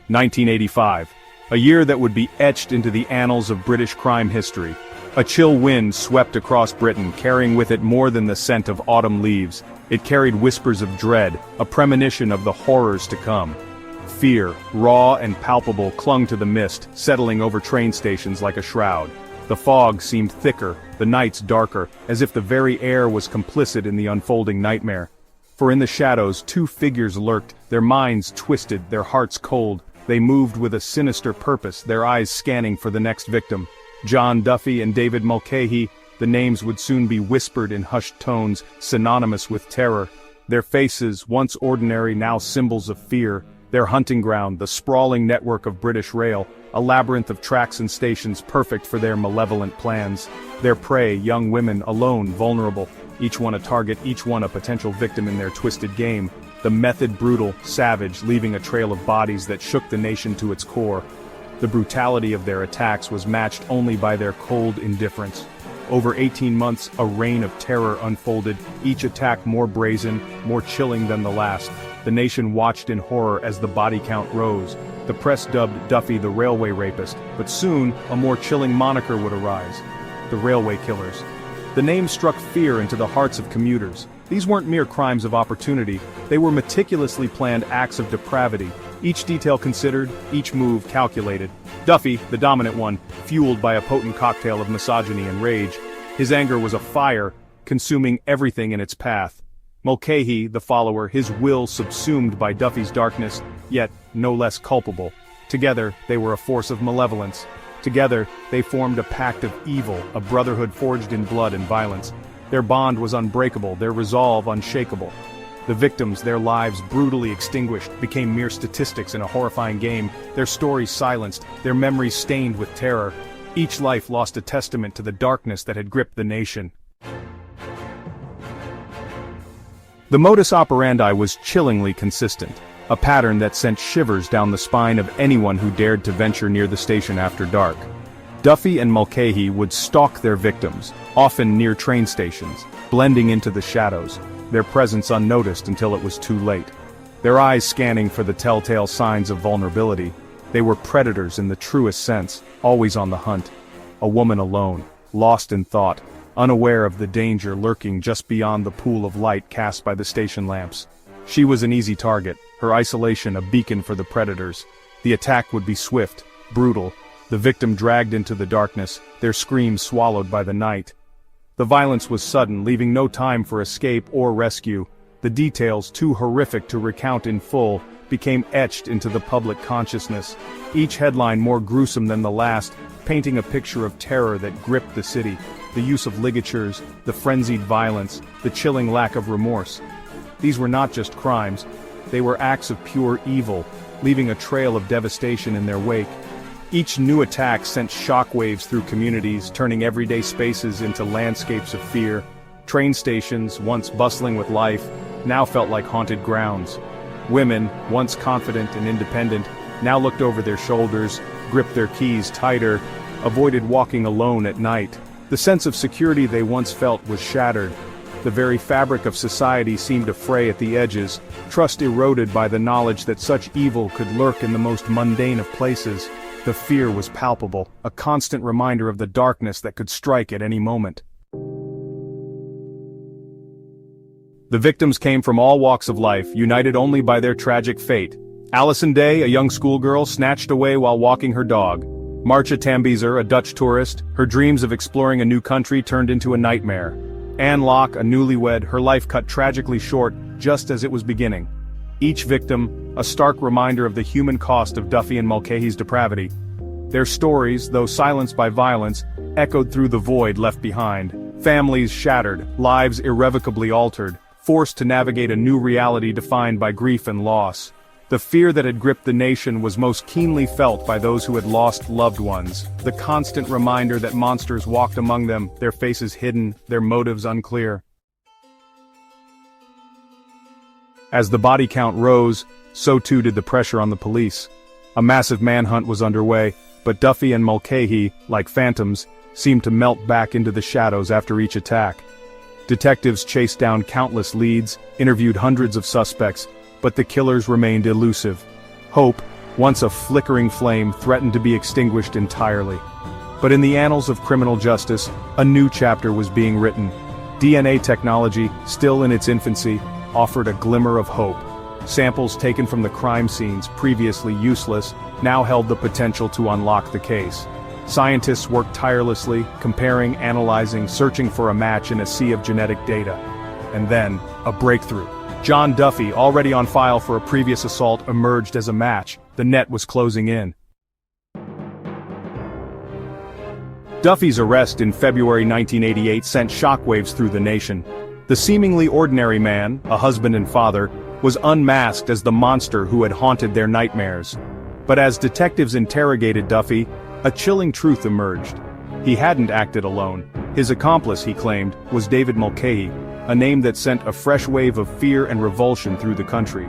1985. A year that would be etched into the annals of British crime history. A chill wind swept across Britain, carrying with it more than the scent of autumn leaves. It carried whispers of dread, a premonition of the horrors to come. Fear, raw and palpable, clung to the mist, settling over train stations like a shroud. The fog seemed thicker, the nights darker, as if the very air was complicit in the unfolding nightmare. For in the shadows, two figures lurked, their minds twisted, their hearts cold. They moved with a sinister purpose, their eyes scanning for the next victim. John Duffy and David Mulcahy, the names would soon be whispered in hushed tones, synonymous with terror. Their faces, once ordinary, now symbols of fear. Their hunting ground, the sprawling network of British rail, a labyrinth of tracks and stations perfect for their malevolent plans. Their prey, young women, alone, vulnerable, each one a target, each one a potential victim in their twisted game. The method brutal, savage, leaving a trail of bodies that shook the nation to its core. The brutality of their attacks was matched only by their cold indifference. Over 18 months, a reign of terror unfolded, each attack more brazen, more chilling than the last. The nation watched in horror as the body count rose. The press dubbed Duffy the railway rapist, but soon, a more chilling moniker would arise: the railway killers. The name struck fear into the hearts of commuters. These weren't mere crimes of opportunity, they were meticulously planned acts of depravity, each detail considered, each move calculated. Duffy, the dominant one, fueled by a potent cocktail of misogyny and rage. His anger was a fire, consuming everything in its path. Mulcahy, the follower, his will subsumed by Duffy's darkness, yet no less culpable. Together, they were a force of malevolence. Together, they formed a pact of evil, a brotherhood forged in blood and violence. Their bond was unbreakable, their resolve unshakable. The victims, their lives brutally extinguished, became mere statistics in a horrifying game, their stories silenced, their memories stained with terror. Each life lost a testament to the darkness that had gripped the nation. The modus operandi was chillingly consistent, a pattern that sent shivers down the spine of anyone who dared to venture near the station after dark. Duffy and Mulcahy would stalk their victims, often near train stations, blending into the shadows, their presence unnoticed until it was too late. Their eyes scanning for the telltale signs of vulnerability. They were predators in the truest sense, always on the hunt. A woman alone, lost in thought, unaware of the danger lurking just beyond the pool of light cast by the station lamps. She was an easy target, her isolation a beacon for the predators. The attack would be swift, brutal, the victim dragged into the darkness, their screams swallowed by the night. The violence was sudden, leaving no time for escape or rescue. The details, too horrific to recount in full, became etched into the public consciousness, each headline more gruesome than the last, painting a picture of terror that gripped the city. The use of ligatures, the frenzied violence, the chilling lack of remorse. These were not just crimes, they were acts of pure evil, leaving a trail of devastation in their wake. Each new attack sent shockwaves through communities, turning everyday spaces into landscapes of fear. Train stations, once bustling with life, now felt like haunted grounds. Women, once confident and independent, now looked over their shoulders, gripped their keys tighter, avoided walking alone at night. The sense of security they once felt was shattered. The very fabric of society seemed to fray at the edges, trust eroded by the knowledge that such evil could lurk in the most mundane of places. The fear was palpable, a constant reminder of the darkness that could strike at any moment. The victims came from all walks of life, united only by their tragic fate. Alison Day, a young schoolgirl, snatched away while walking her dog. Marcia Tambizer, a Dutch tourist, her dreams of exploring a new country turned into a nightmare. Anne Locke, a newlywed, her life cut tragically short, just as it was beginning. Each victim, a stark reminder of the human cost of Duffy and Mulcahy's depravity. Their stories, though silenced by violence, echoed through the void left behind. Families shattered, lives irrevocably altered, forced to navigate a new reality defined by grief and loss. The fear that had gripped the nation was most keenly felt by those who had lost loved ones, the constant reminder that monsters walked among them, their faces hidden, their motives unclear. As the body count rose, so too did the pressure on the police. A massive manhunt was underway, but Duffy and Mulcahy, like phantoms, seemed to melt back into the shadows after each attack. Detectives chased down countless leads, interviewed hundreds of suspects, but the killers remained elusive. Hope, Once a flickering flame threatened to be extinguished entirely. But in the annals of criminal justice, a new chapter was being written. DNA technology, still in its infancy, offered a glimmer of hope. Samples taken from the crime scenes, previously useless, now held the potential to unlock the case. Scientists worked tirelessly, comparing, analyzing, searching for a match in a sea of genetic data. And then, a breakthrough. John Duffy, already on file for a previous assault, emerged as a match. The net was closing in. Duffy's arrest in February 1988 sent shockwaves through the nation. The seemingly ordinary man, a husband and father, was unmasked as the monster who had haunted their nightmares. But as detectives interrogated Duffy, a chilling truth emerged. He hadn't acted alone. His accomplice, he claimed, was David Mulcahy, a name that sent a fresh wave of fear and revulsion through the country.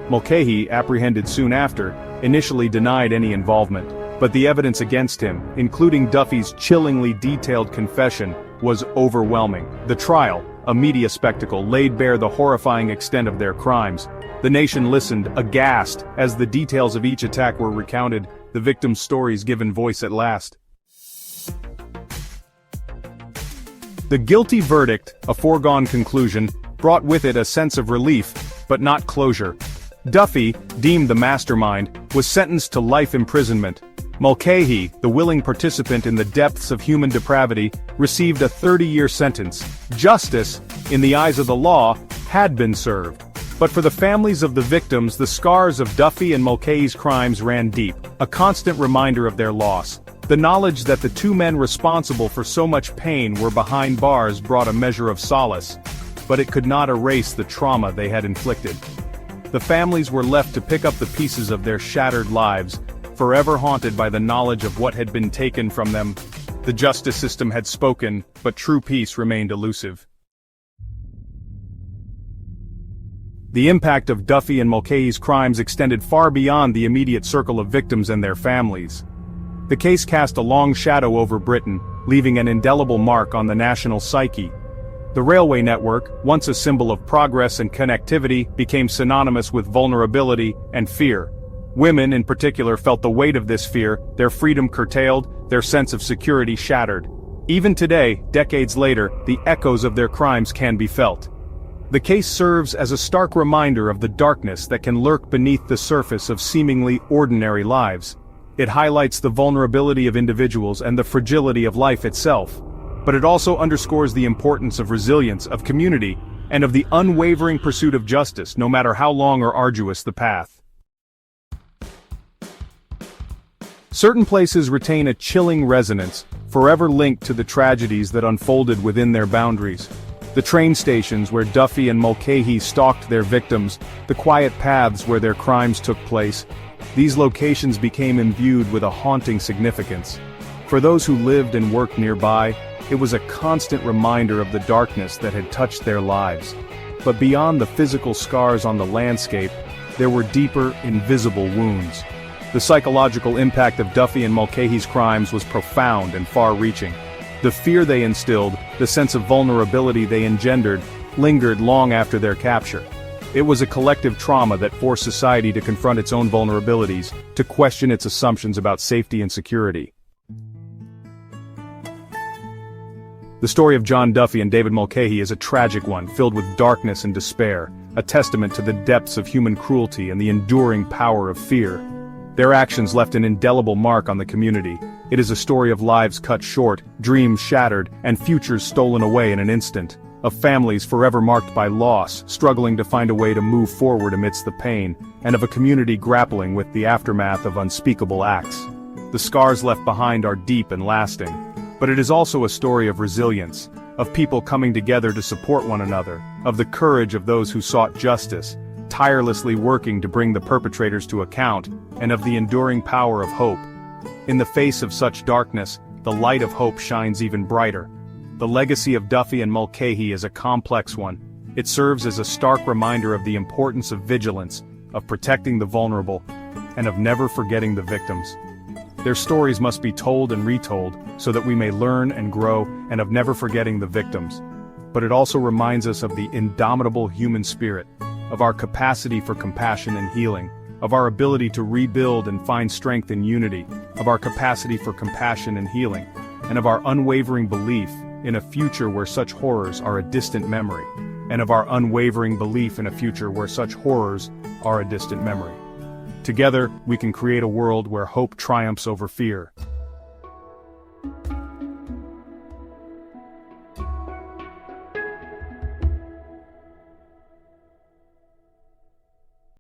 Mulcahy, apprehended soon after, initially denied any involvement, but the evidence against him, including Duffy's chillingly detailed confession, was overwhelming. The trial, a media spectacle, laid bare the horrifying extent of their crimes. The nation listened, aghast, as the details of each attack were recounted, the victims' stories given voice at last. The guilty verdict, a foregone conclusion, brought with it a sense of relief, but not closure. Duffy, deemed the mastermind, was sentenced to life imprisonment. Mulcahy, the willing participant in the depths of human depravity, received a 30-year sentence. Justice, in the eyes of the law, had been served. But for the families of the victims, the scars of Duffy and Mulcahy's crimes ran deep, a constant reminder of their loss. The knowledge that the two men responsible for so much pain were behind bars brought a measure of solace, but it could not erase the trauma they had inflicted. The families were left to pick up the pieces of their shattered lives, forever haunted by the knowledge of what had been taken from them. The justice system had spoken, but true peace remained elusive. The impact of Duffy and Mulcahy's crimes extended far beyond the immediate circle of victims and their families. The case cast a long shadow over Britain, leaving an indelible mark on the national psyche. The railway network, once a symbol of progress and connectivity, became synonymous with vulnerability and fear. Women in particular felt the weight of this fear, their freedom curtailed, their sense of security shattered. Even today, decades later, the echoes of their crimes can be felt. The case serves as a stark reminder of the darkness that can lurk beneath the surface of seemingly ordinary lives. It highlights the vulnerability of individuals and the fragility of life itself. But it also underscores the importance of resilience, of community, and of the unwavering pursuit of justice, no matter how long or arduous the path. Certain places retain a chilling resonance, forever linked to the tragedies that unfolded within their boundaries. The train stations where Duffy and Mulcahy stalked their victims, the quiet paths where their crimes took place, these locations became imbued with a haunting significance. For those who lived and worked nearby, it was a constant reminder of the darkness that had touched their lives. But beyond the physical scars on the landscape, there were deeper, invisible wounds. The psychological impact of Duffy and Mulcahy's crimes was profound and far-reaching. The fear they instilled, the sense of vulnerability they engendered, lingered long after their capture. It was a collective trauma that forced society to confront its own vulnerabilities, to question its assumptions about safety and security. The story of John Duffy and David Mulcahy is a tragic one, filled with darkness and despair, a testament to the depths of human cruelty and the enduring power of fear. Their actions left an indelible mark on the community. It is a story of lives cut short, dreams shattered, and futures stolen away in an instant. Of families forever marked by loss, struggling to find a way to move forward amidst the pain, and of a community grappling with the aftermath of unspeakable acts. The scars left behind are deep and lasting. But it is also a story of resilience, of people coming together to support one another, of the courage of those who sought justice, tirelessly working to bring the perpetrators to account, and of the enduring power of hope. In the face of such darkness, the light of hope shines even brighter. The legacy of Duffy and Mulcahy is a complex one. It serves as a stark reminder of the importance of vigilance, of protecting the vulnerable, and of never forgetting the victims. Their stories must be told and retold, so that we may learn and grow, and of never forgetting the victims. But it also reminds us of the indomitable human spirit, of our capacity for compassion and healing, of our ability to rebuild and find strength in unity, of our capacity for compassion and healing, and of our unwavering belief in a future where such horrors are a distant memory, and of our unwavering belief in a future where such horrors are a distant memory. Together, we can create a world where hope triumphs over fear,